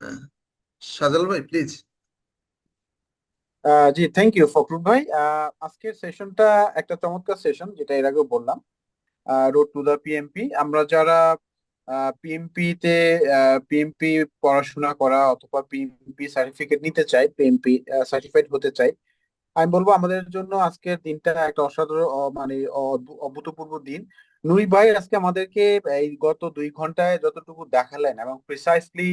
আহ, সাজাল ভাই প্লিজ। জি, thank you Fakhrul ভাই। আজকের সেশনটা একটা চমৎকার সেশন, যেটা এর আগেও বললাম। রোড টু দা পিএমপি, আমরা যারা পিএমপি তে পিএমপি পড়াশোনা করা অথবা পিএমপি সার্টিফিকেট নিতে চাই, পিএমপি সার্টিফাইড হতে চাই, আমি বলবো আমাদের জন্য আজকের দিনটা একটা অসাধারণ মানে অভূতপূর্ব দিন। নুই ভাই আজকে আমাদেরকে এই গত 2 ঘন্টায় যতটুকু দেখালেন এবং প্রিসাইসলি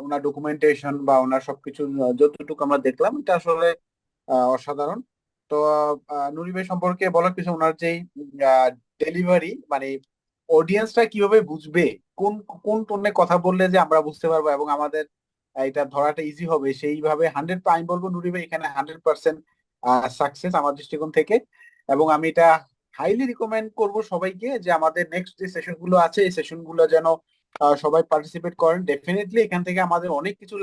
ওনার ডকুমেন্টেশন বা ওনার সবকিছু যতটুকু আমরা দেখলাম, এটা আসলে অসাধারণ। তো নুরি ভাই সম্পর্কে বলার কিছু, ওনার যেই ডেলিভারি, মানে অডিয়েন্সটা কিভাবে বুঝবে, কোন কোন টোনে কথা বললে যে আমরা বুঝতে পারবো এবং আমাদের এটা ধরাটা ইজি হবে, সেইভাবে 100, আমি বলবো নুরি ভাই এখানে 100% সাকসেস আমার দৃষ্টিকোণ থেকে। এবং আমি এটা হাইলি রিকমেন্ড করব সবাইকে যে আমাদের নেক্সট যে সেশন গুলো আছে, এই সেশন গুলো যেন সবাই পার্টিসিপেট করেন। ডেফিনেটলি এখান থেকে আমাদের অনেক কিছু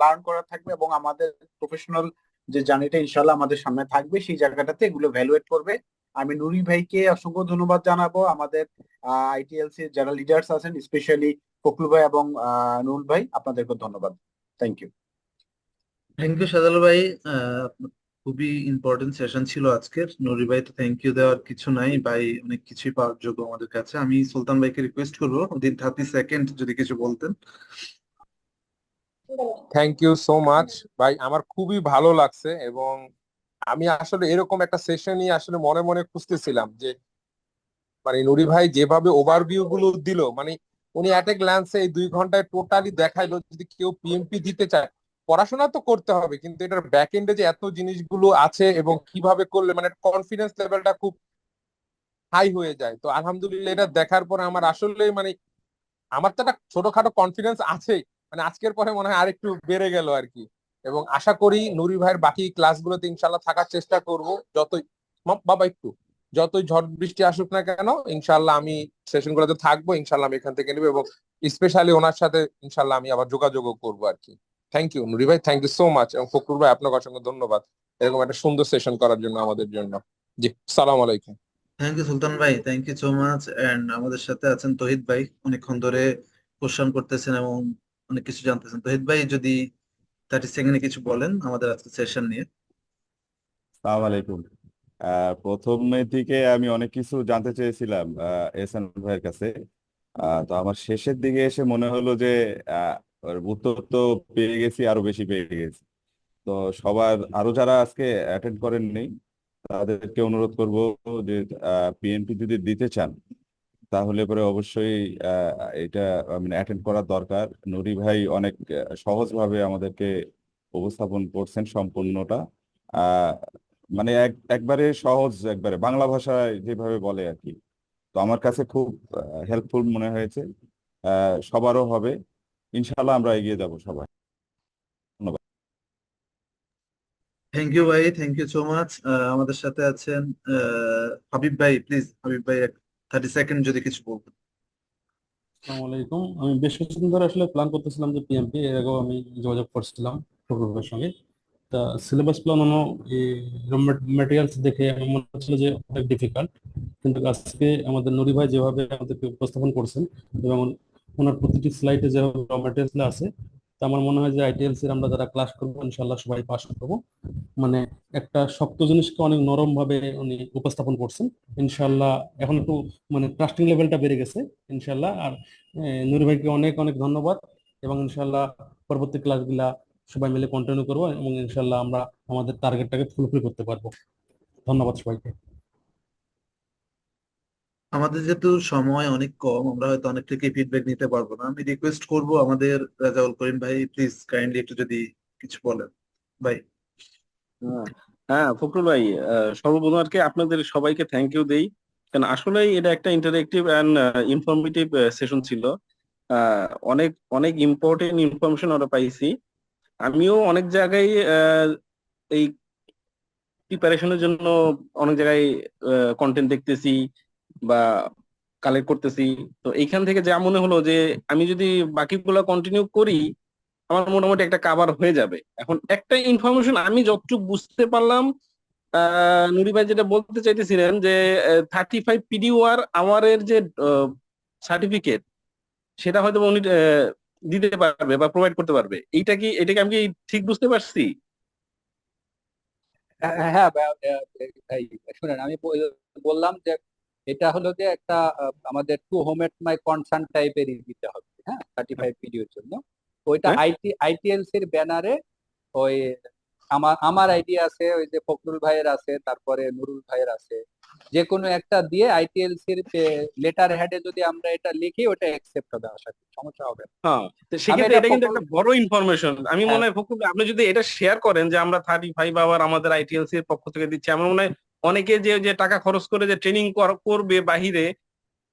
লার্ন করার থাকবে এবং আমাদের প্রফেশনাল যে জার্নিটা ইনশাল্লাহ আমাদের সামনে থাকবে, সেই জায়গাটাতে এগুলো ভ্যালুয়েট করবে। আমি নুরি ভাইকে অসংখ্য ধন্যবাদ জানাবো। আমাদের আইটিএলসি যারা লিডার্স আছেন, স্পেশালি ফখরুল ভাই এবং নুরুল ভাই, আপনাদেরকে ধন্যবাদ। Thank you. Thank you Sajal ভাই। খুবই ইম্পর্টেন্ট সেশন ছিল আজকের। নুরি ভাই তো থ্যাংক ইউ দেওয়ার কিছু নাই, ভাই অনেক কিছুই পাওয়ার যোগ্য আমাদের কাছে। আমি সুলতান ভাইকে রিকোয়েস্ট করবো 30 সেকেন্ড যদি কিছু বলতেন। থ্যাংক ইউ সো মাচ ভাই, আমার খুবই ভালো লাগছে। এবং আমি আসলে এরকম একটা সেশনই আসলে মনে মনে খুঁজতেছিলাম যে মানে নুরি ভাই যেভাবে ওভারভিউ গুলো দিল, মানে উনি অ্যাট এ গ্ল্যান্সে এই 2 ঘন্টায় টোটালি দেখাইলো যদি কেউ পিএমপি দিতে চায়, পড়াশোনা তো করতে হবে কিন্তু এটার ব্যাক এন্ডে যে এত জিনিসগুলো আছে এবং কিভাবে করলে মানে কনফিডেন্স লেভেলটা খুব হাই হয়ে যায়। তো আলহামদুলিল্লাহ এটা দেখার পরে আমার আসলে মানে আমার তো একটা ছোটখাটো কনফিডেন্স আছেই, মানে আজকের পরে মনে হয় আরেকটু বেড়ে গেল আর কি। এবং আশা করি নুরি ভাইয়ের বাকি ক্লাসগুলোতে ইনশাল্লাহ থাকার চেষ্টা করব। যতই বাবা একটু যতই ঝড় বৃষ্টি আসুক না কেন, ইনশাল্লাহ আমি সেশনগুলোতে থাকবো, ইনশাল্লাহ আমি এখান থেকে নেবো এবং স্পেশালি ওনার সাথে ইনশাল্লাহ আমি আবার যোগাযোগও করবো আর কি। থ্যাংক ইউ নুরি ভাই, থ্যাংক ইউ সো মাচ। এবং ফখরুল ভাই আপনাকে অসংখ্য ধন্যবাদ এরকম একটা সুন্দর সেশন করার জন্য আমাদের জন্য। জি, সালাম আলাইকুম। থ্যাংক ইউ সুলতান ভাই, thank you so much. And আমাদের সাথে আছেন তহিদ ভাই, অনেকক্ষণ ধরে কোশ্চেন করতেছেন এবং অনেক কিছু জানতেছেন। তহিদ ভাই যদি 30 সেকেন্ডে কিছু বলেন আমাদের আজকে সেশন নিয়ে। সালাম আলাইকুম। প্রথমে দিকে আমি অনেক কিছু জানতে চেয়েছিলাম এহসান ভাইয়ের কাছে। তো আমার শেষের দিকে এসে মনে হলো যে ওর উত্তর তো পেয়ে গেছি, আরো বেশি পেয়ে গেছি। তো সবার আরো যারা আজকে অ্যাটেন্ড করেননি তাদেরকে অনুরোধ করব যে পিএনপি যদি দিতে চান তাহলে পরে অবশ্যই এটা মানে অ্যাটেন্ড করার দরকার। নুরি ভাই অনেক সহজভাবে আমাদেরকে উপস্থাপন করছেন সম্পূর্ণটা। আহ, মানে একবারে সহজ, একবারে বাংলা ভাষায় যেভাবে বলে আর কি। তো আমার কাছে খুব হেল্পফুল মনে হয়েছে। সবারও হবে। ইনশাল্লাহ আমরা এগিয়ে যাব সবাই। ধন্যবাদ। থ্যাংক ইউ ভাই, থ্যাংক ইউ সো মাচ। আমাদের সাথে আছেন হাবিব ভাই, প্লিজ হাবিব ভাই 30 সেকেন্ড যদি কিছু বলতেন। আসসালামু আলাইকুম। আমি বেশ কিছুদিন ধরে আসলে প্ল্যান করতেছিলাম যে পিএমপি, এর আগেও আমি যোগাযোগ করছিলাম প্রকল্পের সঙ্গে। তা সিলেবাস প্ল্যান ম্যাটেরিয়ালস দেখে আমার মনে হচ্ছিল যে অনেক ডিফিকাল্ট, কিন্তু আজকে আমাদের নুরি ভাই যেভাবে আমাদেরকে উপস্থাপন করছেন এবং ওনার প্রতিটি স্লাইডে যেভাবে র ম্যাটেরিয়ালস আছে, তা আমার মনে হয় যে আইটিএলসি আমরা যারা ক্লাস করবো ইনশাল্লাহ সবাই পাস করবো। মানে একটা শক্ত জিনিসকে অনেক নরম ভাবে উনি উপস্থাপন করছেন ইনশাল্লাহ। এখন একটু মানে ট্রাস্টিং লেভেলটা বেড়ে গেছে ইনশাল্লাহ। আর নুরি ভাইকে অনেক অনেক ধন্যবাদ। এবং ইনশাল্লাহ পরবর্তী ক্লাসগুলা সবাই মিলে কন্টিনিউ করবো এবং ইনশাল্লাহ আমরা আমাদের টার্গেটটাকে ফুলফিল করতে পারবো। ধন্যবাদ সবাইকে। আমাদের যেহেতু সময় অনেক কম, আমরা হয়তো অনেক থেকে ফিডব্যাক নিতে পারবো না। আমি রিকোয়েস্ট করব আমাদের রাজাউল করিম ভাই, প্লিজ কাইন্ডলি একটু যদি কিছু বলেন ভাই। হ্যাঁ, হ্যাঁ, ফখরুল ভাই, সর্বপ্রথম আর কি আপনাদের সবাইকে থ্যাংক ইউ দেই। কারণ আসলেই এটা একটা ইন্টারেক্টিভ অ্যান্ড ইনফরমেটিভ সেশন ছিল। অনেক অনেক ইম্পর্টেন্ট ইনফরমেশন আমরা পাইছি। আমিও অনেক জায়গায় এই প্রিপারেশনের জন্য অনেক জায়গায় কন্টেন্ট দেখতেছি বা কালেক্ট করতেছি। তো এইখান থেকে যা মনে হলো যে আমি যদি বাকিগুলো কন্টিনিউ করি আমার মোটামুটি একটা কাভার হয়ে যাবে। এখন একটা ইনফরমেশন আমি যতটুকু বুঝতে পারলাম, নুরি ভাই যেটা বলতে চাইতেছিলেন যে 35 পিডিওয়ার আওয়ারের যে সার্টিফিকেট, সেটা হয়তো উনি দিতে পারবে বা প্রোভাইড করতে পারবে। এটাকে আমি কি ঠিক বুঝতে পারছি? হ্যাঁ ভাই, শুনেন, আমি বললাম যে এটা হলো যে একটা আমাদের to home at my concern টাইপেরই দিতে হবে, হ্যাঁ, 35 ভিডিওর জন্য। ওইটা হ্যাঁ, আইটিএলসি এর ব্যানারে ওই আমার আইডিয়া আছে, ওই যে ফখরুল ভাইয়ের আছে, তারপরে নুরুল ভাইয়ের আছে, যে কোনো একটা দিয়ে আইটিএলসি এর লেটার হেডে যদি আমরা এটা লিখি, ওটা অ্যাকসেপ্ট হবে, আশা করি সমস্যা হবে না। হ্যাঁ, তো আমি সেক্ষেত্রে এটা এটা কিন্তু ফখরুল, একটা বড় ইনফরমেশন। আমি হ্যাঁ, মনে হয় ফখরুল ভাই, আপনি যদি এটা শেয়ার করেন যে আমরা 35 আওয়ার আমাদের আইটিএলসি এর পক্ষ থেকে দিচ্ছি, আমার মনে হয় অনেকে যে যে টাকা খরচ করে যে ট্রেনিং করবে বাহিরে,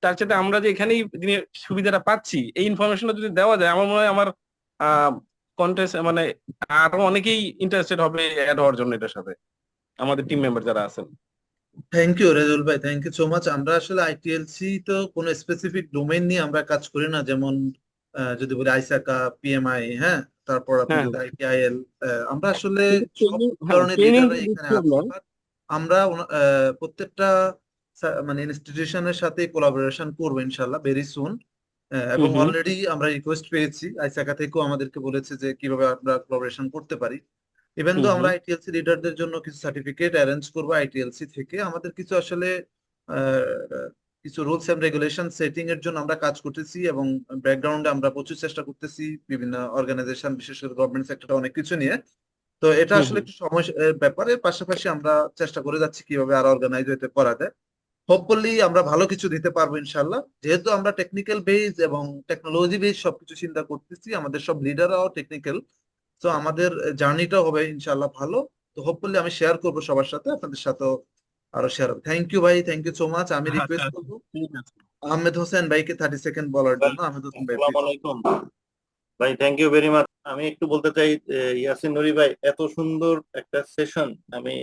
তার সাথে আমরা যে এখানেই সুবিধাটা পাচ্ছি, এই ইনফরমেশনটা যদি দেওয়া যায়, আমার মনে হয় আমার কন্টেস্ট মানে আরো অনেকেই ইন্টারেস্টেড হবে অ্যাড হওয়ার জন্য এটার সাথে, আমাদের টিম মেম্বার যারা আছেন। থ্যাংক ইউ রেজুল ভাই, থ্যাংক ইউ সো মাচ। আমরা আসলে আইটিএলসি তো কোনো স্পেসিফিক ডোমেইন নিয়ে আমরা কাজ করি না, যেমন যদি বলি আইসাকা, পিএমআই, হ্যাঁ, তারপর আপনি হ্যাঁ, যদি আইটিআইএল, আমরা আসলে কিন্তু সব ট্রেনিং, হ্যাঁ ধরনের ট্রেনিং লিডাররা এখানে দিচ্ছি আছি, আমরা। বাট আমরা প্রত্যেকটা মানে ইনস্টিটিউশনের সাথে কোলাবোরেশন করবো ইনশাল্লাহ ভেরি সুন। হুম এবং হুম অলরেডি আমরা রিকোয়েস্ট পেয়েছি, আইসাকা থেকেও আমাদেরকে বলেছে যে কিভাবে আমরা কোলাবোরেশন করতে পারি। ইভেন হুম তো আমরা হুম আইটিএলসি লিডারদের জন্য কিছু সার্টিফিকেট অ্যারেঞ্জ করবো আইটিএলসি থেকে। আমাদের কিছু আসলে আহ, কিছু রুলস এন্ড রেগুলেশন সেটিং এর জন্য আমরা কাজ করতেছি, এবং ব্যাকগ্রাউন্ডে আমরা প্রচুর চেষ্টা করতেছি বিভিন্ন অর্গানাইজেশন, বিশেষ করে গভর্নমেন্ট সেক্টরে অনেক কিছু নিয়ে। তো এটা হুম আসলে হুম। একটু সময় ব্যাপারের পাশাপাশি আমরা চেষ্টা করে যাচ্ছি কিভাবে আরো অর্গানাইজ হতে করা যায়। হোপফুলি আমরা ভালো কিছু দিতে পারবো ইনশাল্লাহ, যেহেতু আমরা টেকনিক্যাল বেস এবং টেকনোলজি বেস সবকিছু চিন্তা করতেছি, আমাদের সব লিডাররাও টেকনিক্যাল। তো আমাদের জার্নিটা হবে ইনশাল্লাহ ভালো। তো হোপফুলি আমি শেয়ার করবো সবার সাথে, আপনাদের সাথেও আরো শেয়ার হবে। থ্যাংক ইউ ভাই, থ্যাংক ইউ সো মাচ। আমি আচ্ছা রিকোয়েস্ট আচ্ছা, করবো ঠিক আছে আহমেদ হোসেন ভাইকে 30 সেকেন্ড বলার ভাই, জন্য। আহমেদ হোসেন ভাই আসসালামু প্লিজ। আলাইকুম ভাই, থ্যাংক ইউ ভেরি মাচ। আমি একটু বলতে চাই, ইয়াসিন নুরি ভাই, এত সুন্দর একটা সেশন আমি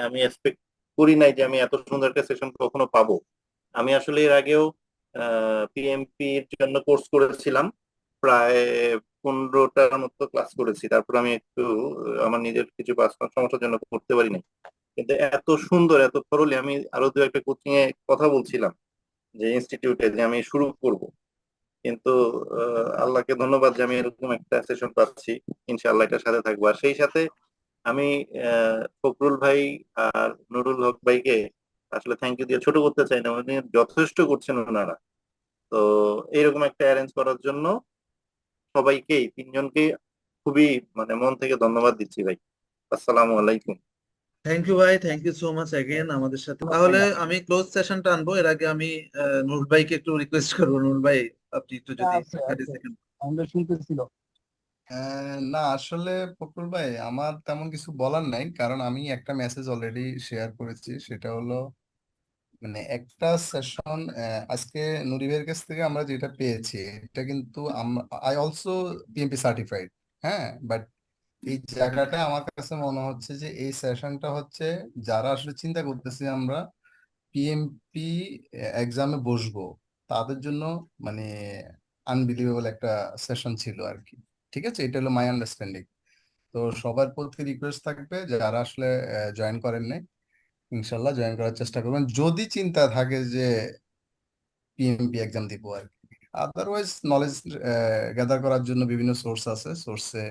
আমি এক্সপেক্ট করি নাই যে আমি এত সুন্দর একটা সেশন কখনো পাবো। আমি আসলে এর আগেও পিএমপি এর জন্য কোর্স করেছিলাম, প্রায় 15টার মতো ক্লাস করেছি। তারপর আমি একটু আমার নিজের কিছু পার্সোনাল সমস্যার জন্য করতে পারি নাই। কিন্তু এত সুন্দর, এত থরলি আমি আরো দু একটা কোচিং এ কথা বলছিলাম যে ইনস্টিটিউটে যে আমি শুরু করব, কিন্তু আল্লাহকে ধন্যবাদ যে আমি এরকম একটা সেশন পাচ্ছি। ইনশাআল্লাহ এটার সাথে থাকবো। আর সেই সাথে আমি ফখরুল ভাই আর নুরুল হক ভাইকে আসলে থ্যাংক ইউ দিয়ে ছোট করতে চাই না, উনি যথেষ্ট করছেন ওনারা। তো এইরকম একটা অ্যারেঞ্জ করার জন্য সবাইকেই, তিনজনকে খুবই মন থেকে ধন্যবাদ দিচ্ছি ভাই। আসসালামু আলাইকুম। থ্যাংক ইউ ভাই, thank you so much again আমাদের সাথে। তাহলে আমি ক্লোজ সেশনটা আনবো, এর আগে আমি নুর ভাইকে একটু রিকোয়েস্ট করবো। নুর ভাই, আপনি একটু যদি আচ্ছা 30 সেকেন্ড। আমরা শুনতেছিল। না আসলে ফখরুল ভাই, আমার তেমন কিছু বলার নাই, কারণ আমি একটা মেসেজ অলরেডি শেয়ার করেছি। সেটা হলো একটা সেশন আজকে নুরিবের কাছ থেকে আমরা যেটা পেয়েছি, এটা কিন্তু আই অলসো পিএমপি সার্টিফাইড। হ্যাঁ, বাট এই জায়গাটা আমার কাছে মনে হচ্ছে যে এই সেশনটা হচ্ছে যারা আসলে চিন্তা করতেছি আমরা পিএমপি এক্সামে বসবো, তাদের জন্য মানে আনবিলিভেবল একটা সেশন ছিল আর কি। ঠিক আছে, এটা হলো মাই আন্ডারস্ট্যান্ডিং। তো সবার প্রতি রিকোয়েস্ট থাকবে যারা আসলে জয়েন করেন নাই, ইনশাল্লাহ জয়েন করার চেষ্টা করবেন যদি চিন্তা থাকে যে পিএমপি এক্সাম দিব আর কি। আদারওয়াইজ নলেজ গ্যাদার করার জন্য বিভিন্ন সোর্স আছে, সোর্সে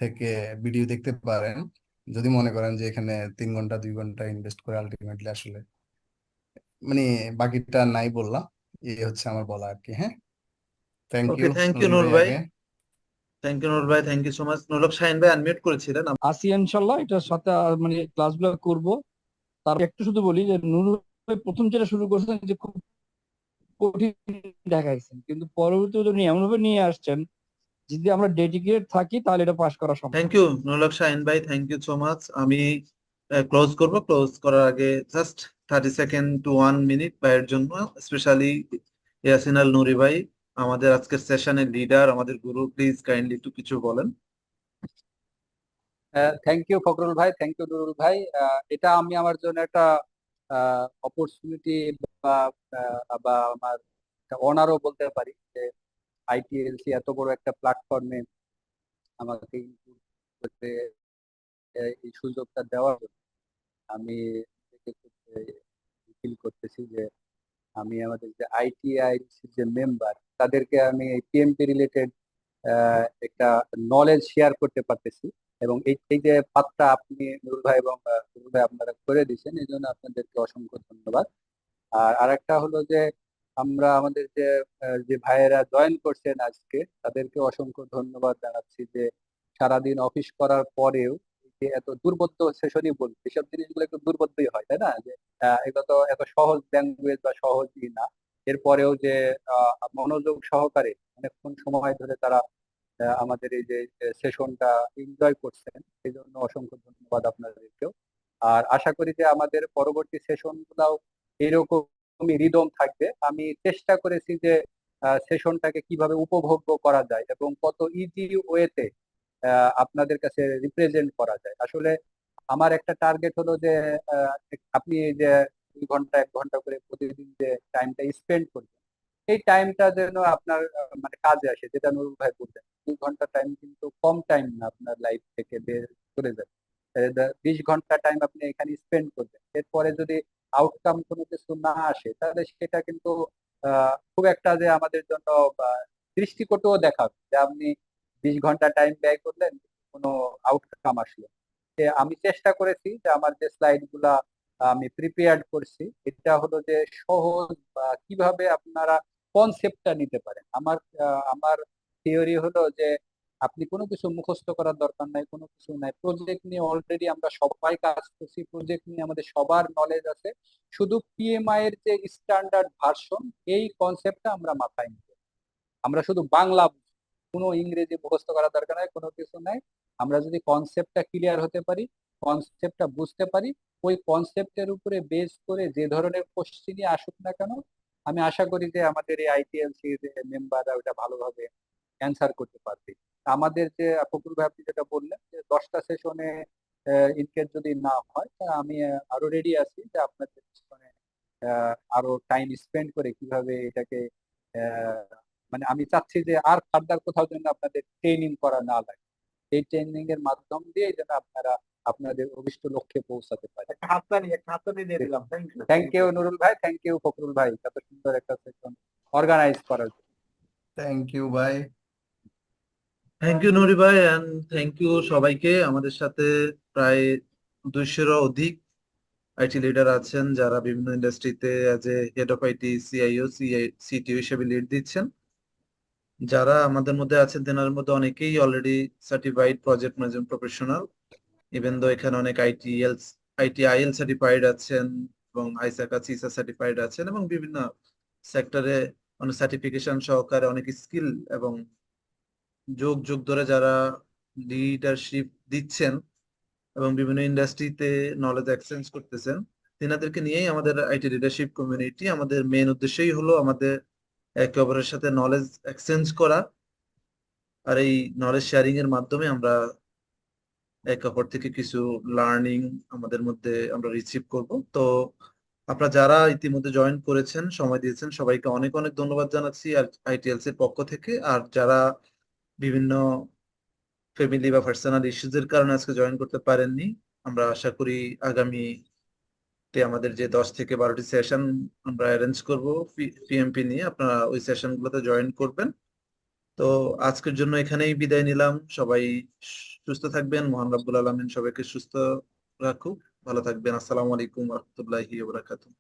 থেকে ভিডিও দেখতে পারেন। যদি মনে করেন যে এখানে 3 ঘন্টা 2 ঘন্টা ইনভেস্ট করে আলটিমেটলি আসলে মানে বাকিটা নাই বললাম, এই হচ্ছে আমার বলা আর কি। হ্যাঁ, thank okay, you thank you Nuri Noor ভাই ভাই, আগে। থ্যাংক ইউ নূর ভাই, thank you so much. Nurul Shahin ভাই আনমিউট করেছিলেন। আসি ইনশাল্লাহ এটার সাথে ক্লাসগুলো করব। তার একটু শুধু বলি যে নুরুল ভাই প্রথম যেটা শুরু করছেন যে খুব কঠিন দেখাইছেন, কিন্তু পরবর্তীতে উনি এমন ভাবে নিয়ে আসছেন, যদি আমরা ডেডিকেটেড থাকি তাহলে এটা পাস করা সম্ভব। থ্যাংক ইউ নুরুল শাহিন ভাই, থ্যাংক ইউ সো মাচ। আমি ক্লোজ করব। ক্লোজ করার আগে জাস্ট 30 সেকেন্ড টু 1 মিনিট ভাইয়ের জন্য, স্পেশালি ইয়াসিন আল নুরি ভাই, আমাদের আজকের সেশনের লিডার, আমাদের গুরু, প্লিজ কাইন্ডলি একটু কিছু বলেন। থ্যাংক ইউ ফখরুল ভাই, থ্যাংক ইউ নুরুল ভাই। এটা আমি আমার জন্য একটা অপরচুনিটি বা আমার অনারও বলতে পারি যে আইটিএলসি এত বড় একটা প্ল্যাটফর্মে আমাকে include করতে, এই সুযোগটা দেওয়ার জন্য আমি ফিল করতেছি যে আমি আমাদের যে আইটিআইসি যে মেম্বার, তাদেরকে আমি এই পিএমপি রিলেটেড একটা নলেজ শেয়ার করতে পারতেছি। এবং এই এই যে পাত্রটা আপনি নুরুল ভাই এবং নুরুল ভাই আপনারা করে দিয়েছেন, এই জন্য আপনাদেরকে অসংখ্য ধন্যবাদ। আর আরেকটা হলো যে আমরা আমাদের যে যে ভাইয়েরা জয়েন করছেন আজকে, তাদেরকে অসংখ্য ধন্যবাদ জানাচ্ছি যে সারাদিন অফিস করার পরেও এই যে এত দুর্বোধ্য সেশনই বলি, এসব জিনিসগুলো একটু দুর্বোধ্যই হয়, তাই না? যে এগুলো তো এত সহজ ল্যাঙ্গুয়েজ বা সহজই না। এরপরেও যে মনোযোগ সহকারে অনেকক্ষণ সময় ধরে তারা আমাদের এই যে সেশনটা এনজয় করছেন, সেই জন্য অসংখ্য ধন্যবাদ আপনাদেরকেও। আর আশা করি যে আমাদের পরবর্তী সেশন গুলাও এরকমই রিদম থাকবে। আমি চেষ্টা করেছি যে সেশনটাকে কিভাবে উপভোগ্য করা যায় এবং কত ইজি ওয়েতে আপনাদের কাছে রিপ্রেজেন্ট করা যায়। আসলে আমার একটা টার্গেট হলো যে আহ, আপনি এই যে 2 ঘন্টা 1 ঘন্টা করে প্রতিদিন যে টাইমটা স্পেন্ড করবেন, এই টাইমটা যেন আপনার মানে কাজে আসে। যেটা নুরুল ভাই বললেন, 2 ঘন্টা টাইম কিন্তু কম টাইম না আপনার লাইফ থেকে বের করে যাবে। 20 ঘন্টা টাইম আপনি এখানে স্পেন্ড করবেন, এরপরে যদি আউটকাম কোনো কিছু না আসে, তাহলে সেটা কিন্তু খুব একটা যে আমাদের জন্য দৃষ্টিকটুও দেখাবে যে আপনি 20 ঘন্টা টাইম ব্যয় করলেন, কোনো আউটকাম আসলো। আমি চেষ্টা করেছি যে আমার যে স্লাইড গুলা আমি প্রিপেয়ার্ড করছি, এটা হলো যে সহজ বা কিভাবে আপনারা কনসেপ্টটা নিতে পারেন। আমার থিওরি হলো যে আপনি কোনো কিছু মুখস্থ করার দরকার নাই, কোনো কিছু নাই। প্রজেক্ট নিয়ে অলরেডি আমরা সবাই কাজ করছি, প্রজেক্ট নিয়ে আমাদের সবার নলেজ আছে। শুধু পিএমআই এর যে স্ট্যান্ডার্ড ভার্সন, এই কনসেপ্টটা আমরা মাথায় নিব। আমরা শুধু বাংলা বুঝি, কোনো ইংরেজি মুখস্থ করার দরকার নাই, কোনো কিছু নাই। আমরা যদি কনসেপ্টটা ক্লিয়ার হতে পারি, কনসেপ্টটা বুঝতে পারি, ওই কনসেপ্টের উপরে বেস করে যে ধরনের কোশ্চিনই আসুক না কেন, আমি আশা করি যে আমাদের এই আইটিএলসির মেম্বাররা ওটা ভালোভাবে অ্যান্সার করতে পারবে। আমাদের যে ফখরুল ভাই আপনি যেটা বললেন যে 10টা সেশনে ইনকেস যদি না হয়, তা আমি আরো রেডি আছি যে আপনাদের পিছনে আরো টাইম স্পেন্ড করে কিভাবে এটাকে আহ, মানে আমি চাচ্ছি যে আর ফার্দার কোথাও যেন আপনাদের ট্রেনিং করা না লাগে। এই ট্রেনিং এর মাধ্যম দিয়ে যেন আপনারা আপনাদের অভিষ্ট লক্ষ্যে পৌঁছাতে পারেন। একটা হাততালি দিয়ে দিলাম। Thank you. Thank you Nurul ভাই, থ্যাংক ইউ ফখরুল ভাই, এত সুন্দর একটা সেশন অর্গানাইজ করার জন্য। থ্যাংক ইউ ভাই। থ্যাংক ইউ নুরি ভাই, অ্যান্ড থ্যাংক ইউ সবাইকে। আমাদের সাথে প্রায় 200-এরও অধিক আইটি লিডার আছেন যারা বিভিন্ন ইন্ডাস্ট্রিতে as a head of IT, CIO, CTO হিসেবে লিড দিচ্ছেন। যারা আমাদের মধ্যে আছেন তেনার মধ্যে অনেকেই already certified project management professional. Even though এখানে অনেক আইটিআইএল সার্টিফাইড আছেন এবং আইসাকা সিসা সার্টিফাইড আছেন, এবং বিভিন্ন সেক্টরে অনেক সার্টিফিকেশন সহকারে অনেক স্কিল এবং যুগ যুগ ধরে যারা লিডারশিপ দিচ্ছেন এবং বিভিন্ন ইন্ডাস্ট্রিতে নলেজ এক্সচেঞ্জ করতেছেন, তেনাদেরকে নিয়েই আমাদের আইটি লিডারশিপ কমিউনিটি। আমাদের মেন উদ্দেশ্যই হলো আমাদের একে অপরের সাথে নলেজ এক্সচেঞ্জ করা, আর এই নলেজ শেয়ারিং এর মাধ্যমে আমরা একে অপর থেকে কিছু লার্নিং আমাদের মধ্যে আমরা রিসিভ করব। তো আপনারা যারা ইতিমধ্যে জয়েন করেছেন, সময় দিয়েছেন, সবাইকে অনেক অনেক ধন্যবাদ জানাচ্ছি আর আইটিএলসি এর পক্ষ থেকে। আর যারা বিভিন্ন ফ্যামিলি বা পার্সোনাল ইস্যুজ এর কারণে আজকে জয়েন করতে পারেননি, আমরা আশা করি আগামীতে আমাদের যে 10 থেকে 12টি সেশন আমরা অ্যারেঞ্জ করব পিএমপি নিয়ে, আপনারা ওই সেশন গুলোতে জয়েন করবেন। তো আজকের জন্য এখানেই বিদায় নিলাম। সবাই সুস্থ থাকবেন, মহান রব্বুল আলামিন সবাইকে সুস্থ রাখুক, ভালো থাকবেন। আসসালামু আলাইকুম রহমতুল্লাহি ওয়া বারাকাতুহু।